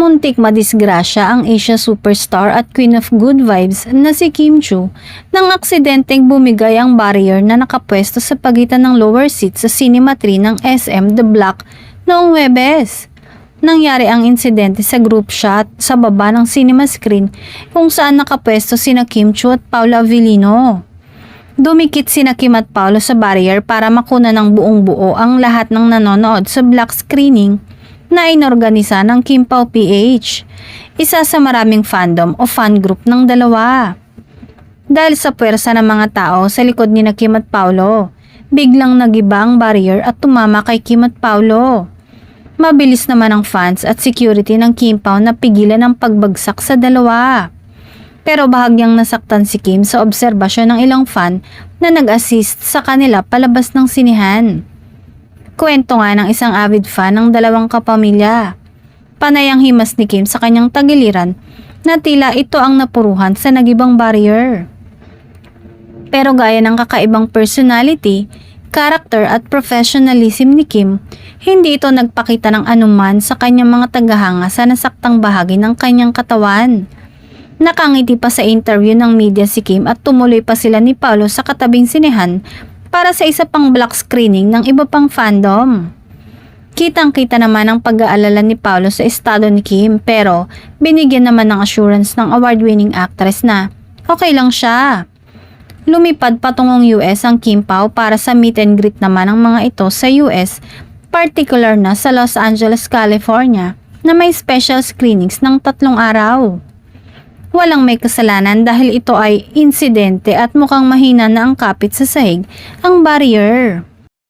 Muntik madisgrasya ang Asia superstar at queen of good vibes na si Kim Chiu nang aksidenteng bumigay ang barrier na nakapwesto sa pagitan ng lower seat sa Cinema 3 ng SM The Block noong Huwebes. Nangyari ang insidente sa group shot sa baba ng cinema screen kung saan nakapwesto sina Kim Chiu at Paula Avellino. Dumikit sina Kim at Paolo sa barrier para makuna ng buong buo ang lahat ng nanonood sa block screening na inorganisa ng Kim Pao PH, isa sa maraming fandom o fan group ng dalawa. Dahil sa puwersa ng mga tao sa likod ni Kim at Paolo, biglang nagiba ang barrier at tumama kay Kim at Paolo. Mabilis naman ang fans at security ng Kim Pao na pigilan ang pagbagsak sa dalawa. Pero bahagyang nasaktan si Kim sa obserbasyon ng ilang fan na nag-assist sa kanila palabas ng sinihan. Kwento nga ng isang avid fan ng dalawang kapamilya. Panay ang himas ni Kim sa kanyang tagiliran na tila ito ang napuruhan sa nagibang barrier. Pero gaya ng kakaibang personality, character at professionalism ni Kim, hindi ito nagpakita ng anuman sa kanyang mga tagahanga sa nasaktang bahagi ng kanyang katawan. Nakangiti pa sa interview ng media si Kim at tumuloy pa sila ni Paolo sa katabing sinehan para sa isa pang block screening ng iba pang fandom. Kitang-kita naman ang pag-aalala ni Paolo sa estado ni Kim pero binigyan naman ng assurance ng award-winning actress na okay lang siya. Lumipad patungong US ang Kim Pao para sa meet and greet naman ng mga ito sa US, particular na sa Los Angeles, California na may special screenings ng 3 araw. Walang may kasalanan dahil ito ay insidente at mukhang mahina na ang kapit sa sahig ang barrier.